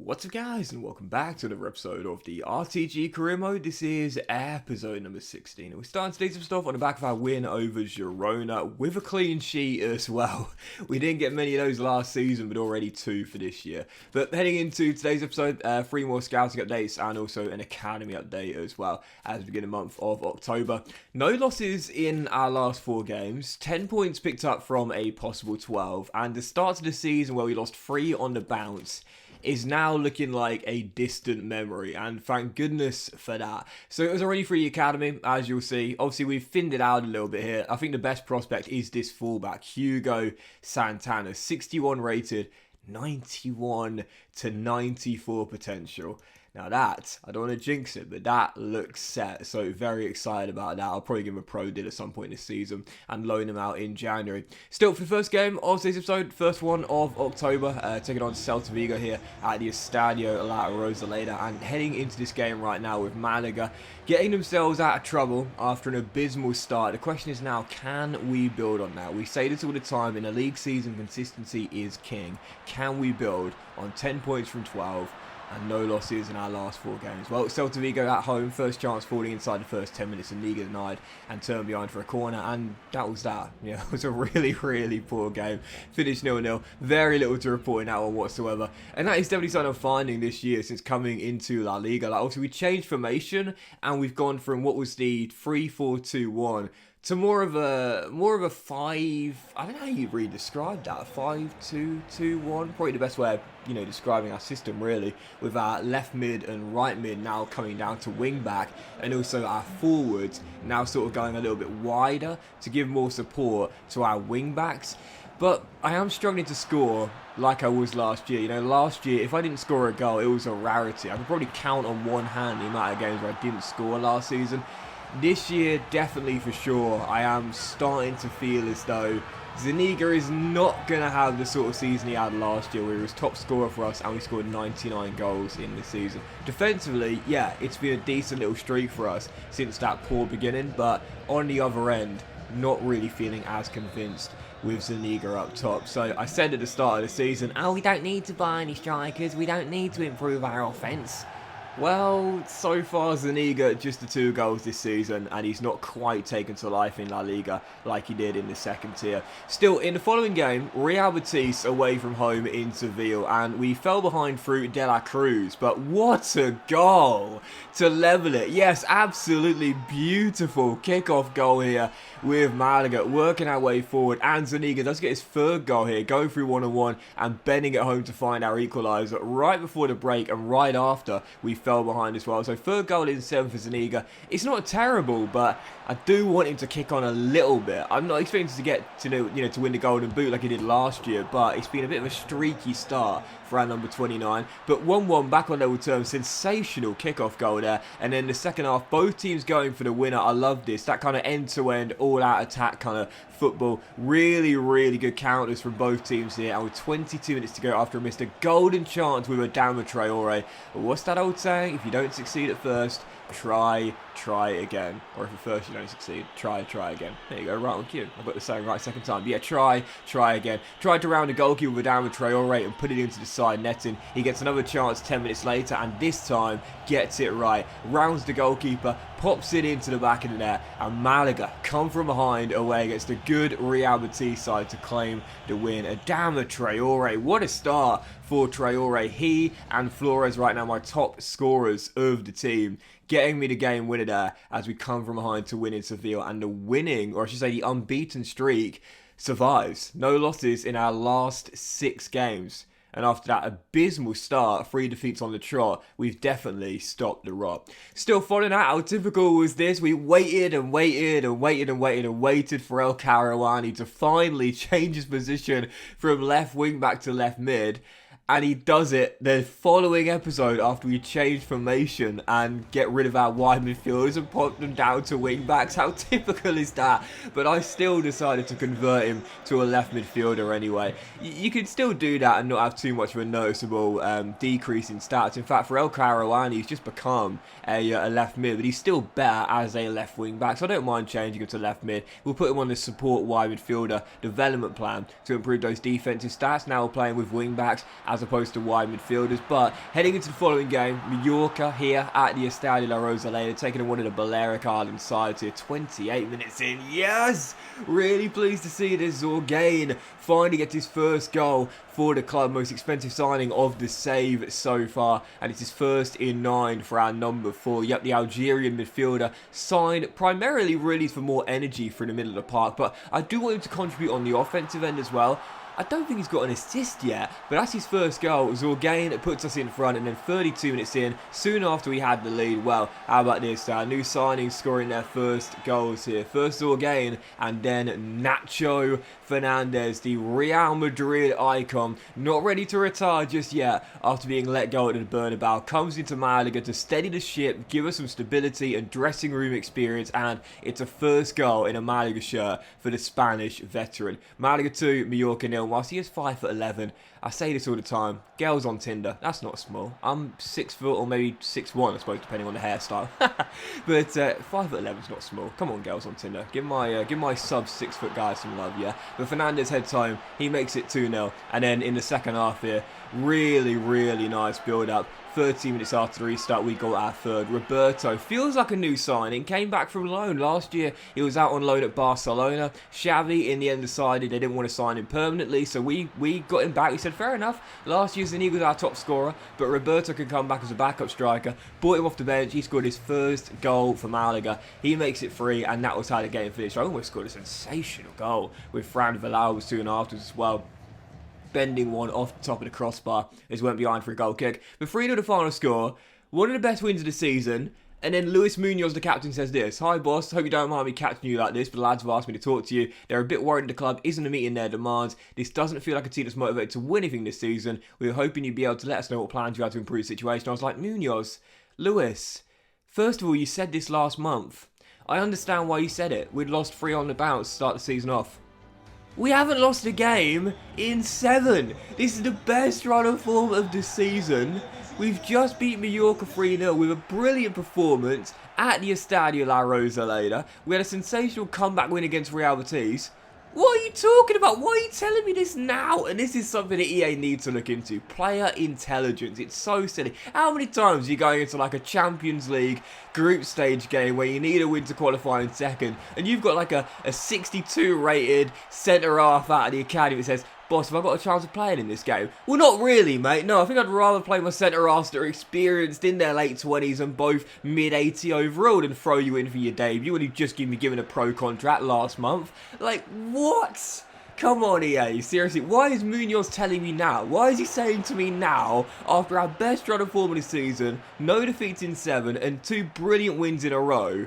What's up guys, and welcome back to another episode of the RTG career mode. This is episode number 16 and we're starting today's stuff on the back of our win over Girona with a clean sheet as well. We didn't get many of those last season, but already 2 for this year. But heading into today's episode, 3 more scouting updates and also an academy update as well as we begin the month of October. No losses in our last 4 games, 10 points picked up from a possible 12, and the start of the season where we lost 3 on the bounce is now looking like a distant memory, and thank goodness for that. So it was already for the academy, as you'll see. Obviously, we've thinned it out a little bit here. I think the best prospect is this fullback, Hugo Santana, 61 rated, 91 to 94 potential. Now that, I don't want to jinx it, but that looks set, so very excited about that. I'll probably give him a pro deal at some point this season and loan him out in January. Still, for the first game of today's episode, first one of October, taking on Celta Vigo here at the Estadio La Rosaleda, and heading into this game right now with Malaga getting themselves out of trouble after an abysmal start. The question is now, can we build on that? We say this all the time, in a league season, consistency is king. Can we build on 10 points from 12? And no losses in our last 4 games. Well, Celta Vigo at home, first chance falling inside the first 10 minutes, and Liga denied and turned behind for a corner, and that was that. Yeah, it was a really poor game. Finished 0-0. Very little to report in that one whatsoever. And that is definitely something I'm finding this year since coming into La Liga. Like, obviously, we changed formation, and we've gone from what was the 3-4-2-1 to more of a 5, I don't know how you really describe that, 5-2-2-1, probably the best way of, describing our system really, with our left mid and right mid now coming down to wing back, and also our forwards now sort of going a little bit wider to give more support to our wing backs. But I am struggling to score like I was last year. Last year, if I didn't score a goal, it was a rarity. I could probably count on one hand the amount of games where I didn't score last season. This year, definitely for sure, I am starting to feel as though Zuniga is not going to have the sort of season he had last year, where he was top scorer for us and we scored 99 goals in the season. Defensively, yeah, it's been a decent little streak for us since that poor beginning, but on the other end, not really feeling as convinced with Zuniga up top. So I said at the start of the season, we don't need to buy any strikers, we don't need to improve our offence. Well, so far Zuniga just the 2 goals this season, and he's not quite taken to life in La Liga like he did in the second tier. Still, in the following game, Rayo Betis away from home in Seville, and we fell behind through De La Cruz, but what a goal to level it. Yes, absolutely beautiful kickoff goal here with Malaga, working our way forward, and Zuniga does get his 3rd goal here, going through 1-on-1 and bending it home to find our equaliser right before the break and right after we fell behind as well. So 3rd goal in 7 for Zuniga. It's not terrible, but I do want him to kick on a little bit. I'm not expecting to get to win the golden boot like he did last year, but it's been a bit of a streaky start for our number 29. But 1-1 back on level terms, sensational kickoff goal there. And then the second half, both teams going for the winner. I love this. That kind of end-to-end, all-out attack kind of football. Really good counters from both teams here. And with 22 minutes to go after a missed a golden chance with Adama Traore. But what's that old saying? If you don't succeed at first, try again. Or if at first you don't succeed, try again. There you go, right on cue. I got the saying right second time. But yeah, try again. Tried to round the goalkeeper with Adama Traore and put it into the side netting. He gets another chance 10 minutes later, and this time gets it right. Rounds the goalkeeper, pops it into the back of the net, and Malaga come from behind away against a good Real Betis side to claim the win. Adama Traore, what a start for Traore. He and Flores right now my top scorers of the team, getting me the game winner there as we come from behind to win in Seville, and the winning, or I should say the unbeaten streak, survives. No losses in our last 6 games. And after that abysmal start, 3 defeats on the trot, we've definitely stopped the rot. Still, following that, how typical was this? We waited for El Karouani to finally change his position from left wing back to left mid. And he does it the following episode after we change formation and get rid of our wide midfielders and pop them down to wing backs. How typical is that? But I still decided to convert him to a left midfielder anyway. You can still do that and not have too much of a noticeable decrease in stats. In fact, for El Karouani, he's just become a left mid, but he's still better as a left wing back. So I don't mind changing him to left mid. We'll put him on the support wide midfielder development plan to improve those defensive stats. Now we're playing with wing backs as as opposed to wide midfielders. But heading into the following game, Mallorca here at the Estadio La Rosaleda, taking on one of the Balearic Island sides here, 28 minutes in. Yes! Really pleased to see this Zorgain finally get his first goal for the club, most expensive signing of the save so far, and it's his first in 9 for our number 4. Yep, the Algerian midfielder signed primarily really for more energy for the middle of the park, but I do want him to contribute on the offensive end as well. I don't think he's got an assist yet, but that's his first goal. Zorgain puts us in front, and then 32 minutes in, soon after we had the lead. Well, how about this? New signings scoring their first goals here. First Zorgain, and then Nacho Fernandez, the Real Madrid icon, not ready to retire just yet after being let go at the Bernabeu, comes into Malaga to steady the ship, give us some stability and dressing room experience, and it's a first goal in a Malaga shirt for the Spanish veteran. Malaga 2, Mallorca 0. Whilst he is 5'11", I say this all the time, girls on Tinder, that's not small. I'm 6 foot or maybe 6'1", I suppose, depending on the hairstyle. But 5'11" is not small. Come on, girls on Tinder, give my sub 6 foot guys some love, yeah. But Fernandez heads home, he makes it 2-0, and then in the second half here, really nice build up. 30 minutes after the restart, we got our third. Roberto feels like a new signing, came back from loan. Last year, he was out on loan at Barcelona. Xavi, in the end, decided they didn't want to sign him permanently, so we got him back. We said, fair enough, last year's he was our top scorer, but Roberto can come back as a backup striker. Brought him off the bench, he scored his first goal for Malaga. He makes it 3, and that was how the game finished. I almost scored a sensational goal with Fran Villar soon afterwards as well. Bending one off the top of the crossbar as went behind for a goal kick. But 3-0 the final score. One of the best wins of the season. And then Luis Munoz, the captain, says this: "Hi boss, hope you don't mind me catching you like this, but the lads have asked me to talk to you. They're a bit worried the club isn't meeting their demands. This doesn't feel like a team that's motivated to win anything this season. We were hoping you'd be able to let us know what plans you had to improve the situation." I was like, Munoz, Luis, first of all, you said this last month. I understand why you said it. We'd lost 3 on the bounce to start the season off. We haven't lost a game in 7. This is the best run of form of the season. We've just beat Mallorca 3-0 with a brilliant performance at the Estadio La Rosaleda. We had a sensational comeback win against Real Betis. What are you talking about? Why are you telling me this now? And this is something that EA needs to look into. Player intelligence. It's so silly. How many times are you going into like a Champions League group stage game where you need a win to qualify in second, and you've got like a 62 rated centre half out of the academy that says, "Boss, have I got a chance of playing in this game?" Well, not really, mate. No, I think I'd rather play my centre-halves that are experienced in their late 20s and both mid-80 overall than throw you in for your debut when you've just been given a pro contract last month. Like, what? Come on, EA, seriously, why is Munoz telling me now? Why is he saying to me now, after our best run of form of the season, no defeats in 7 and 2 brilliant wins in a row?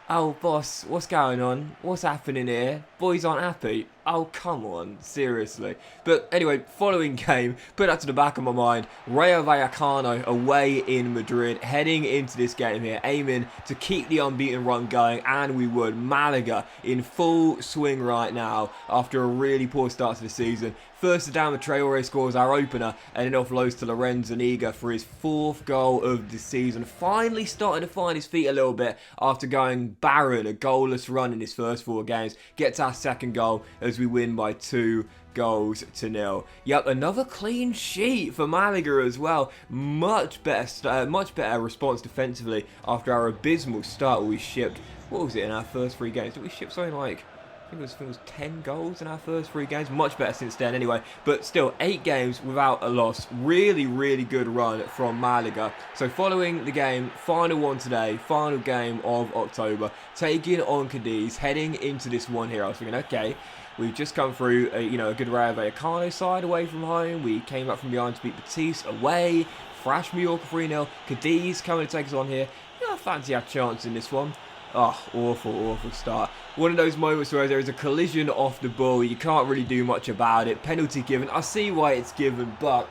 Oh, boss, what's going on? What's happening here? Boys aren't happy. Oh, come on, seriously. But anyway, following game, put that to the back of my mind. Rayo Vallecano away in Madrid, heading into this game here, aiming to keep the unbeaten run going, and we would. Malaga in full swing right now after a really poor start to the season. First, Adama Traore scores our opener, and then offloads to Lorenzo Niga for his 4th goal of the season. Finally starting to find his feet a little bit after going barren, a goalless run in his first 4 games. Gets our second goal as we win by 2-0. Yep, another clean sheet for Malaga as well. Much better response defensively after our abysmal start where we shipped, what was it, in our first 3 games? Did we ship something like, I think it was 10 goals in our first 3 games. Much better since then anyway. But still, 8 games without a loss. Really good run from Malaga. So following the game, final one today, final game of October, taking on Cadiz, heading into this one here. I was thinking, okay, we've just come through a good Rayo Vallecano side away from home. We came up from behind to beat Betis away. Thrash Mallorca 3-0. Cadiz coming to take us on here. I fancy our chance in this one. Oh, awful start. One of those moments where there is a collision off the ball, you can't really do much about it. Penalty given. I see why it's given, but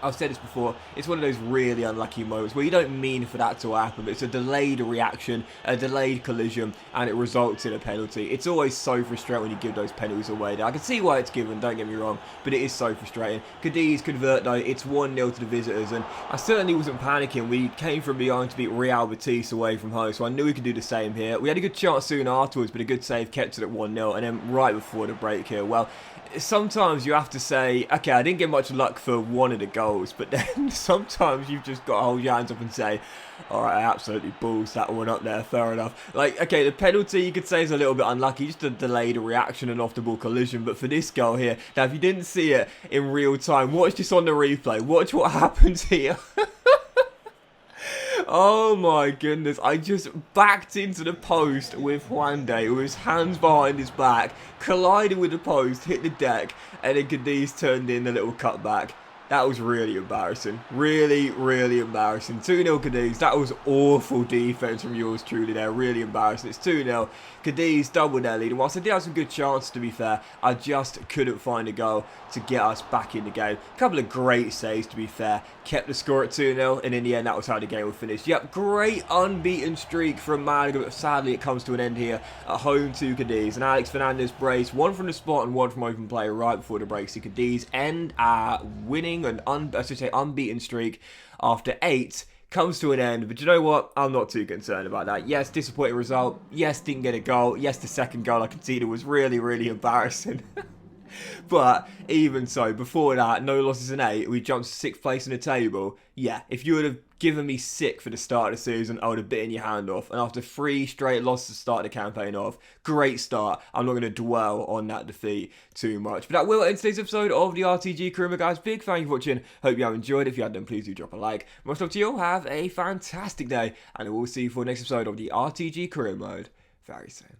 I've said this before, it's one of those really unlucky moments where you don't mean for that to happen, but it's a delayed reaction, a delayed collision, and it results in a penalty. It's always so frustrating when you give those penalties away. I can see why it's given, don't get me wrong, but it is so frustrating. Cadiz convert though, it's 1-0 to the visitors, and I certainly wasn't panicking. We came from behind to beat Real Betis away from home, so I knew we could do the same here. We had a good chance soon afterwards, but a good save kept it at 1-0, and then right before the break here, well, sometimes you have to say, okay, I didn't get much luck for one of the goals, but then sometimes you've just got to hold your hands up and say, all right, I absolutely balls that one up there, fair enough. Like, okay, the penalty you could say is a little bit unlucky, just a delayed reaction and off-the-ball collision, but for this goal here, now if you didn't see it in real time, watch this on the replay, watch what happens here. Oh my goodness, I just backed into the post with Juande with his hands behind his back, collided with the post, hit the deck, and then Cadiz turned in a little cutback. That was really embarrassing. Really, really embarrassing. 2-0 Cadiz. That was awful defence from yours truly there. Really embarrassing. It's 2-0. Cadiz doubled their lead. And whilst I did have some good chances, to be fair, I just couldn't find a goal to get us back in the game. A couple of great saves, to be fair. Kept the score at 2-0. And in the end, that was how the game would finish. Yep, great unbeaten streak from Malaga. But sadly, it comes to an end here at home to Cadiz. And Alex Fernandez brace. One from the spot and one from open play right before the break. So Cadiz end winning an unbeaten streak after 8 comes to an end. But you know what? I'm not too concerned about that. Yes, disappointing result. Yes, didn't get a goal. Yes, the second goal I conceded was really, really embarrassing. But even so, before that, no losses in 8. We jumped to 6th place in the table. Yeah, if you would have given me 6 for the start of the season, I would have bitten your hand off. And after 3 straight losses to start the campaign off, great start. I'm not going to dwell on that defeat too much. But that will end today's episode of the RTG Karouani, guys. Big thank you for watching. Hope you have enjoyed. If you have done, please do drop a like. Much love to you all. Have a fantastic day. And we'll see you for the next episode of the RTG Career Mode very soon.